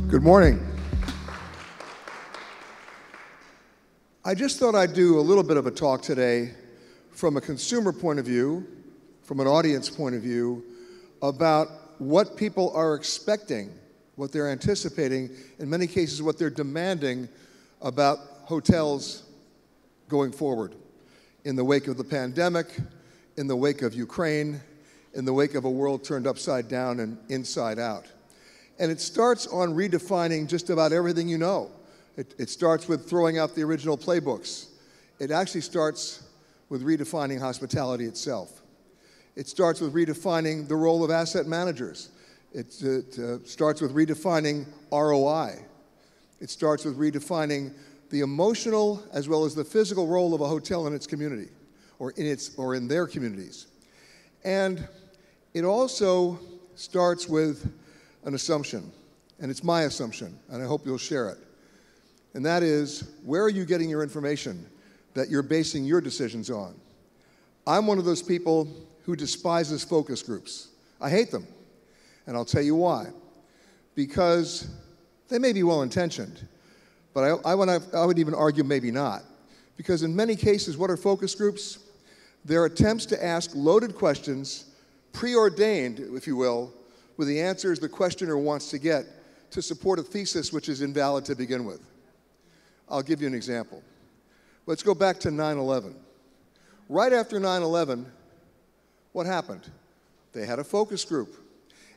Good morning. I just thought I'd do a little bit of a talk today from a consumer point of view, from an audience point of view, about what people are expecting, what they're anticipating, in many cases what they're demanding about hotels going forward in the wake of the pandemic, in the wake of Ukraine, in the wake of a world turned upside down and inside out. And it starts on redefining just about everything you know. It starts with throwing out the original playbooks. It actually starts with redefining hospitality itself. It starts with redefining the role of asset managers. It starts with redefining ROI. It starts with redefining the emotional as well as the physical role of a hotel in its community, or in their communities. And it also starts with an assumption, and it's my assumption, and I hope you'll share it. And that is, where are you getting your information that you're basing your decisions on? I'm one of those people who despises focus groups. I hate them, and I'll tell you why. Because they may be well-intentioned, but I would even argue maybe not. Because in many cases, what are focus groups? They're attempts to ask loaded questions, preordained, if you will, with the answers the questioner wants to get to support a thesis which is invalid to begin with. I'll give you an example. Let's go back to 9/11. Right after 9/11, what happened? They had a focus group,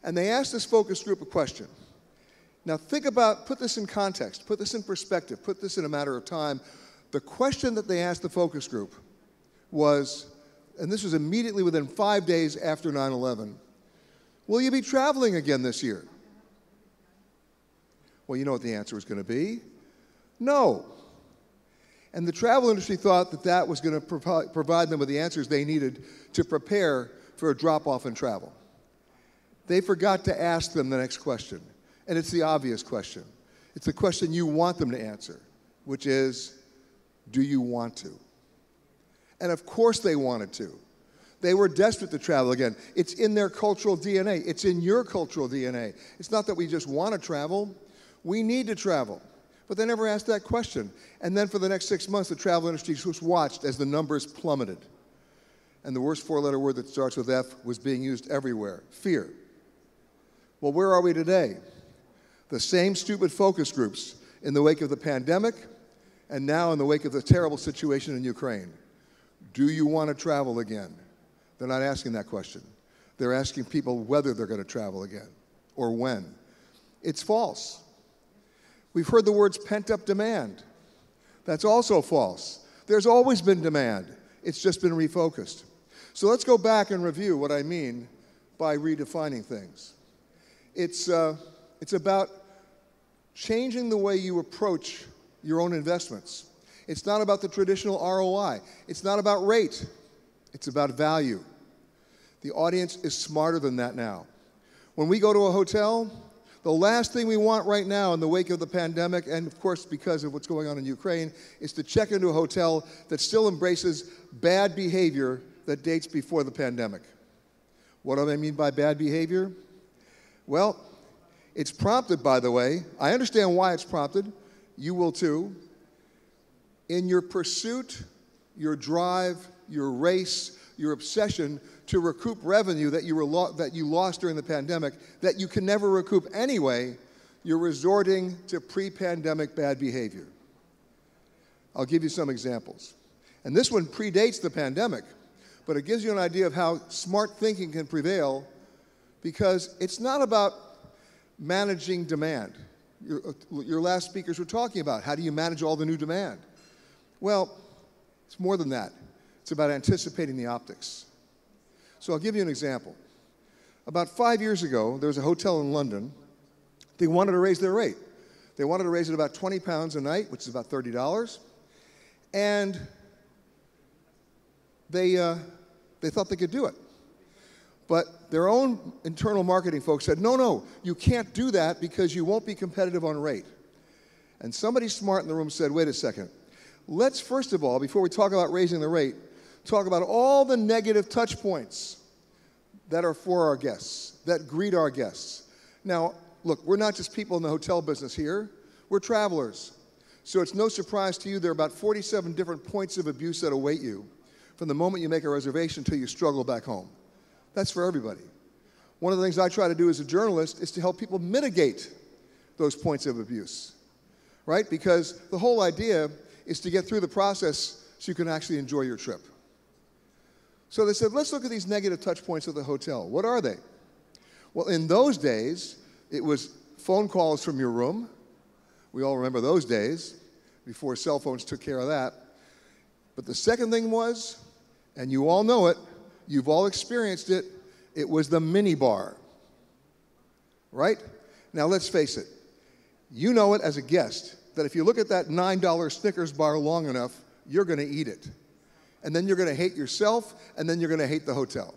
and they asked this focus group a question. Now think about, put this in context, put this in perspective, put this in a matter of time. The question that they asked the focus group was, and this was immediately within 5 days after 9/11, will you be traveling again this year? Well, you know what the answer was going to be. No. And the travel industry thought that that was going to provide them with the answers they needed to prepare for a drop-off in travel. They forgot to ask them the next question, and it's the obvious question. It's the question you want them to answer, which is, do you want to? And of course they wanted to. They were desperate to travel again. It's in their cultural DNA. It's in your cultural DNA. It's not that we just want to travel. We need to travel. But they never asked that question. And then for the next 6 months, the travel industry just watched as the numbers plummeted. And the worst four-letter word that starts with F was being used everywhere, fear. Well, where are we today? The same stupid focus groups in the wake of the pandemic and now in the wake of the terrible situation in Ukraine. Do you want to travel again? They're not asking that question. They're asking people whether they're going to travel again or when. It's false. We've heard the words pent-up demand. That's also false. There's always been demand. It's just been refocused. So let's go back and review what I mean by redefining things. It's about changing the way you approach your own investments. It's not about the traditional ROI. It's not about rate. It's about value. The audience is smarter than that now. When we go to a hotel, the last thing we want right now in the wake of the pandemic, and of course because of what's going on in Ukraine, is to check into a hotel that still embraces bad behavior that dates before the pandemic. What do I mean by bad behavior? Well, it's prompted, by the way. I understand why it's prompted. You will too. In your pursuit, your drive, your race, your obsession to recoup revenue that you lost during the pandemic that you can never recoup anyway, you're resorting to pre-pandemic bad behavior. I'll give you some examples. And this one predates the pandemic, but it gives you an idea of how smart thinking can prevail because it's not about managing demand. Your last speakers were talking about how do you manage all the new demand? Well, it's more than that. It's about anticipating the optics. So I'll give you an example. About 5 years ago, there was a hotel in London. They wanted to raise their rate. They wanted to raise it about 20 pounds a night, which is about $30. And they thought they could do it. But their own internal marketing folks said, no, you can't do that because you won't be competitive on rate. And somebody smart in the room said, wait a second. Let's first of all, before we talk about raising the rate, talk about all the negative touch points that are for our guests, that greet our guests. Now, look, we're not just people in the hotel business here. We're travelers. So it's no surprise to you there are about 47 different points of abuse that await you from the moment you make a reservation until you struggle back home. That's for everybody. One of the things I try to do as a journalist is to help people mitigate those points of abuse, right? Because the whole idea is to get through the process so you can actually enjoy your trip. So they said, let's look at these negative touch points at the hotel. What are they? Well, in those days, it was phone calls from your room. We all remember those days, before cell phones took care of that. But the second thing was, and you all know it, you've all experienced it, it was the minibar, right? Now let's face it. You know it as a guest, that if you look at that $9 Snickers bar long enough, you're going to eat it. And then you're going to hate yourself, and then you're going to hate the hotel.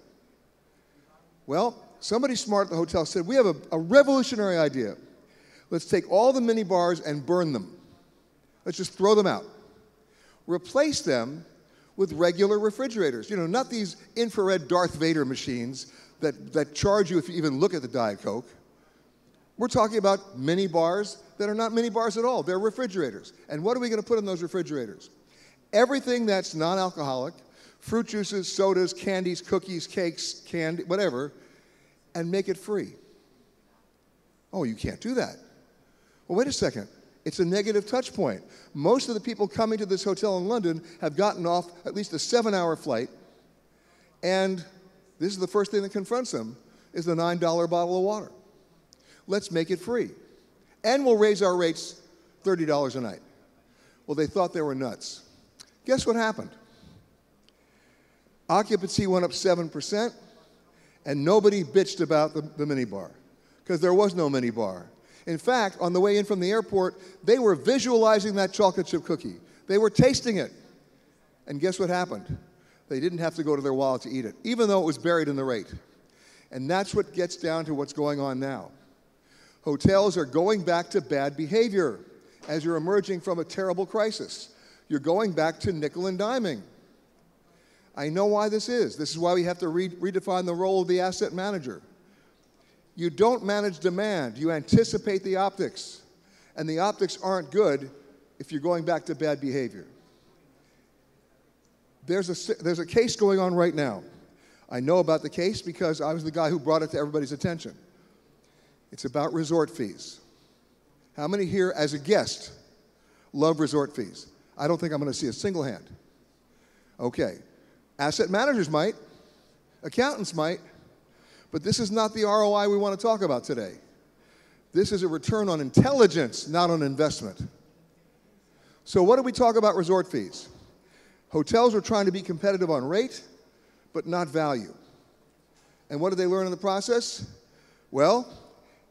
Well, somebody smart at the hotel said, we have a revolutionary idea. Let's take all the mini bars and burn them. Let's just throw them out. Replace them with regular refrigerators. You know, not these infrared Darth Vader machines that charge you if you even look at the Diet Coke. We're talking about mini bars that are not mini bars at all. They're refrigerators. And what are we going to put in those refrigerators? Everything that's non-alcoholic, fruit juices, sodas, candies, cookies, cakes, candy, whatever, and make it free. Oh, you can't do that. Well, wait a second. It's a negative touch point. Most of the people coming to this hotel in London have gotten off at least a 7-hour flight, and this is the first thing that confronts them, is the $9 bottle of water. Let's make it free. And we'll raise our rates $30 a night. Well, they thought they were nuts. Guess what happened? Occupancy went up 7%, and nobody bitched about the minibar, because there was no minibar. In fact, on the way in from the airport, they were visualizing that chocolate chip cookie. They were tasting it. And guess what happened? They didn't have to go to their wallet to eat it, even though it was buried in the rate. And that's what gets down to what's going on now. Hotels are going back to bad behavior as you're emerging from a terrible crisis. You're going back to nickel and diming. I know why this is. This is why we have to redefine the role of the asset manager. You don't manage demand. You anticipate the optics. And the optics aren't good if you're going back to bad behavior. There's a case going on right now. I know about the case because I was the guy who brought it to everybody's attention. It's about resort fees. How many here, as a guest, love resort fees? I don't think I'm going to see a single hand. Okay. Asset managers might. Accountants might. But this is not the ROI we want to talk about today. This is a return on intelligence, not on investment. So what do we talk about resort fees? Hotels are trying to be competitive on rate, but not value. And what did they learn in the process? Well,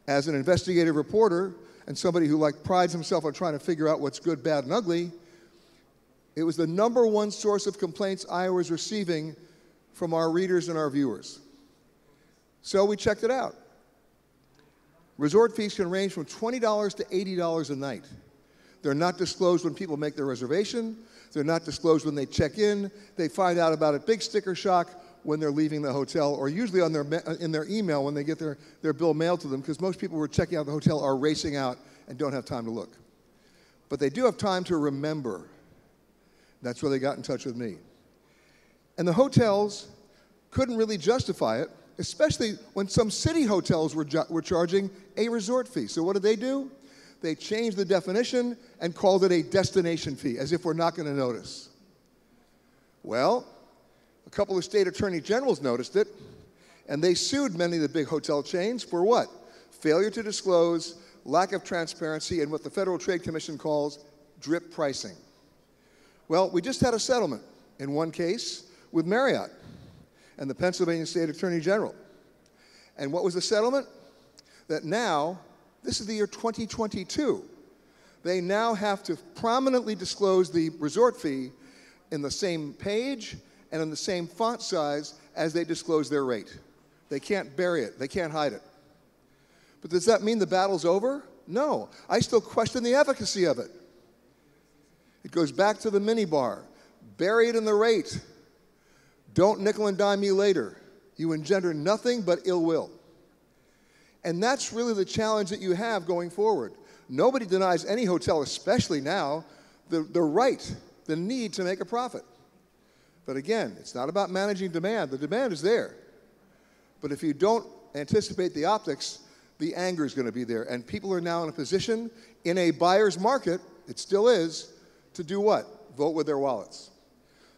as an investigative reporter and somebody who prides himself on trying to figure out what's good, bad, and ugly, it was the #1 source of complaints I was receiving from our readers and our viewers. So we checked it out. Resort fees can range from $20 to $80 a night. They're not disclosed when people make their reservation. They're not disclosed when they check in. They find out about it, big sticker shock, when they're leaving the hotel, or usually on in their email when they get their bill mailed to them, because most people who are checking out the hotel are racing out and don't have time to look. But they do have time to remember. That's where they got in touch with me. And the hotels couldn't really justify it, especially when some city hotels were charging a resort fee. So what did they do? They changed the definition and called it a destination fee, as if we're not going to notice. Well, a couple of state attorney generals noticed it, and they sued many of the big hotel chains for what? Failure to disclose, lack of transparency, and what the Federal Trade Commission calls drip pricing. Well, we just had a settlement in one case with Marriott and the Pennsylvania State Attorney General. And what was the settlement? That now, this is the year 2022, they now have to prominently disclose the resort fee in the same page and in the same font size as they disclose their rate. They can't bury it. They can't hide it. But does that mean the battle's over? No. I still question the efficacy of it. It goes back to the minibar. Bury it in the rate. Don't nickel and dime me later. You engender nothing but ill will. And that's really the challenge that you have going forward. Nobody denies any hotel, especially now, the right, the need to make a profit. But again, it's not about managing demand. The demand is there. But if you don't anticipate the optics, the anger is going to be there. And people are now in a position, in a buyer's market, it still is, to do what? Vote with their wallets.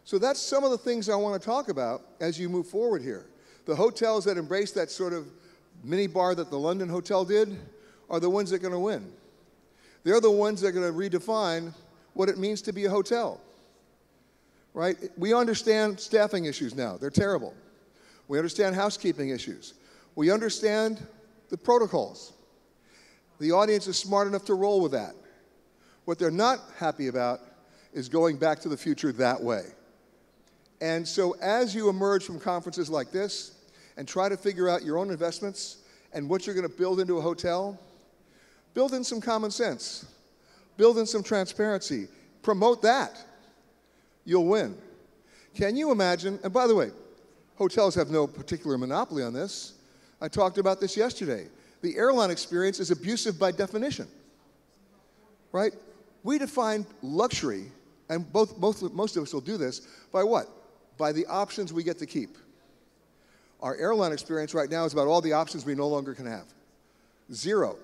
So that's some of the things I want to talk about as you move forward here. The hotels that embrace that sort of mini bar that the London Hotel did are the ones that are going to win. They're the ones that are going to redefine what it means to be a hotel, right? We understand staffing issues now. They're terrible. We understand housekeeping issues. We understand the protocols. The audience is smart enough to roll with that. What they're not happy about is going back to the future that way. And so as you emerge from conferences like this and try to figure out your own investments and what you're going to build into a hotel, build in some common sense. Build in some transparency. Promote that. You'll win. Can you imagine, and by the way, hotels have no particular monopoly on this. I talked about this yesterday. The airline experience is abusive by definition, right? We define luxury, and most of us will do this, by what? By the options we get to keep. Our airline experience right now is about all the options we no longer can have. Zero.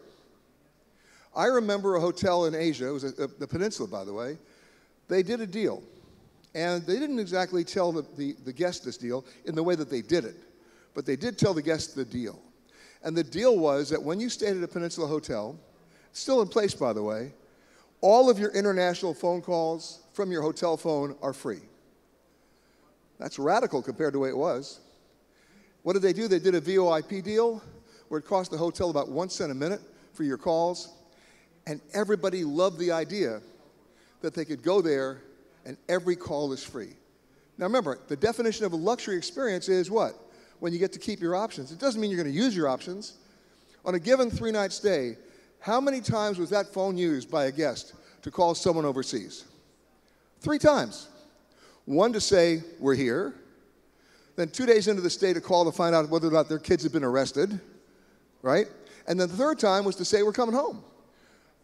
I remember a hotel in Asia, it was the peninsula, by the way. They did a deal, and they didn't exactly tell the guest this deal in the way that they did it, but they did tell the guest the deal. And the deal was that when you stayed at a Peninsula hotel, still in place, by the way, all of your international phone calls from your hotel phone are free. That's radical compared to the way it was. What did they do? They did a VoIP deal where it cost the hotel about 1 cent a minute for your calls. And everybody loved the idea that they could go there and every call is free. Now remember, the definition of a luxury experience is what? When you get to keep your options. It doesn't mean you're going to use your options. On a given 3-night stay, how many times was that phone used by a guest to call someone overseas? 3 times. 1 to say, we're here. Then 2 days into the stay to call to find out whether or not their kids had been arrested, right? And then the 3rd time was to say, we're coming home.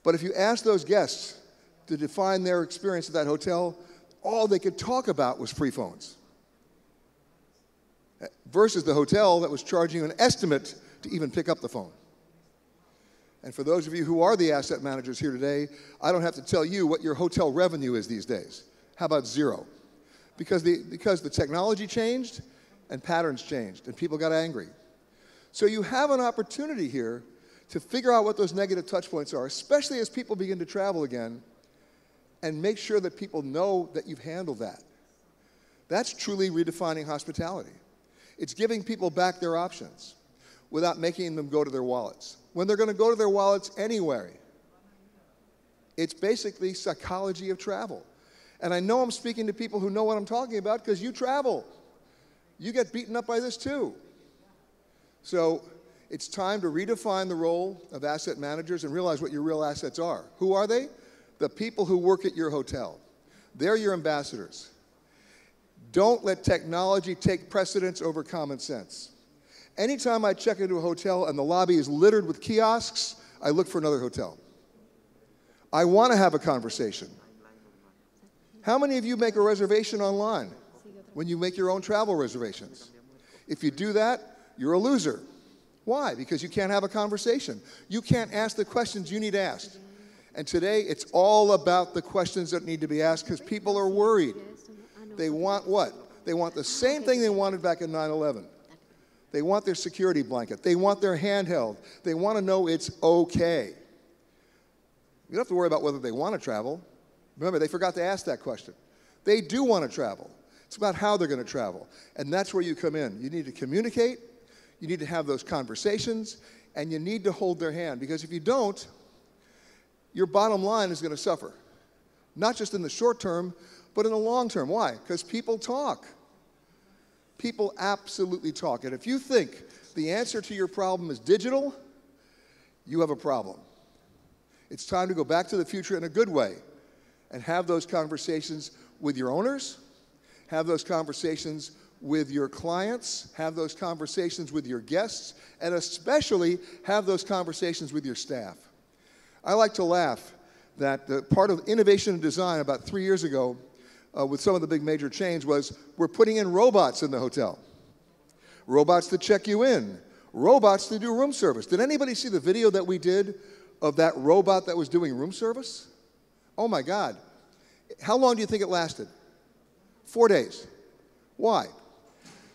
But if you ask those guests to define their experience at that hotel, all they could talk about was free phones. Versus the hotel that was charging you an estimate to even pick up the phone. And for those of you who are the asset managers here today, I don't have to tell you what your hotel revenue is these days. How about 0? Because the technology changed and patterns changed and people got angry. So you have an opportunity here to figure out what those negative touch points are, especially as people begin to travel again, and make sure that people know that you've handled that. That's truly redefining hospitality. It's giving people back their options without making them go to their wallets. When they're going to go to their wallets anyway, it's basically psychology of travel. And I know I'm speaking to people who know what I'm talking about because you travel. You get beaten up by this too. So it's time to redefine the role of asset managers and realize what your real assets are. Who are they? The people who work at your hotel. They're your ambassadors. Don't let technology take precedence over common sense. Anytime I check into a hotel and the lobby is littered with kiosks, I look for another hotel. I want to have a conversation. How many of you make a reservation online when you make your own travel reservations? If you do that, you're a loser. Why? Because you can't have a conversation. You can't ask the questions you need asked. And today, it's all about the questions that need to be asked because people are worried. They want what? They want the same thing they wanted back in 9/11. They want their security blanket. They want their handheld. They want to know it's okay. You don't have to worry about whether they want to travel. Remember, they forgot to ask that question. They do want to travel. It's about how they're going to travel. And that's where you come in. You need to communicate. You need to have those conversations. And you need to hold their hand. Because if you don't, your bottom line is going to suffer. Not just in the short term, but in the long term. Why? Because people talk. People absolutely talk. And if you think the answer to your problem is digital, you have a problem. It's time to go back to the future in a good way and have those conversations with your owners, have those conversations with your clients, have those conversations with your guests, and especially have those conversations with your staff. I like to laugh that part of innovation and design about 3 years ago with some of the big major chains was we're putting in robots in the hotel. Robots to check you in. Robots to do room service. Did anybody see the video that we did of that robot that was doing room service? Oh my God. How long do you think it lasted? 4 days. Why?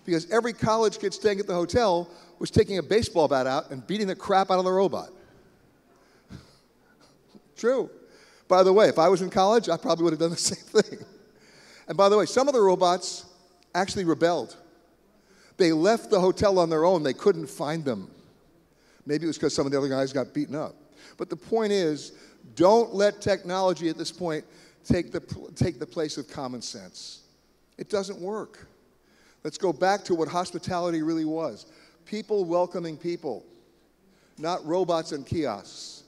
Because every college kid staying at the hotel was taking a baseball bat out and beating the crap out of the robot. True. By the way, if I was in college, I probably would have done the same thing. And by the way, some of the robots actually rebelled. They left the hotel on their own. They couldn't find them. Maybe it was because some of the other guys got beaten up. But the point is, don't let technology at this point take the place of common sense. It doesn't work. Let's go back to what hospitality really was. People welcoming people, not robots and kiosks.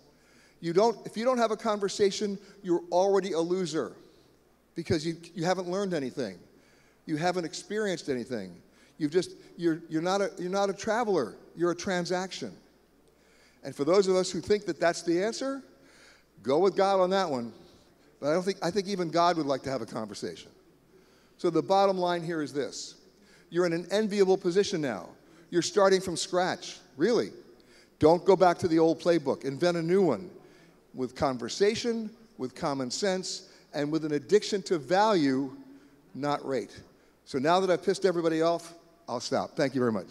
If you don't have a conversation, you're already a loser because you haven't learned anything. You haven't experienced anything. You're not a traveler. You're a transaction. And for those of us who think that that's the answer, go with God on that one. But I think even God would like to have a conversation. So the bottom line here is this. You're in an enviable position now. You're starting from scratch, really. Don't go back to the old playbook. Invent a new one with conversation, with common sense, and with an addiction to value, not rate. So now that I've pissed everybody off, I'll stop. Thank you very much.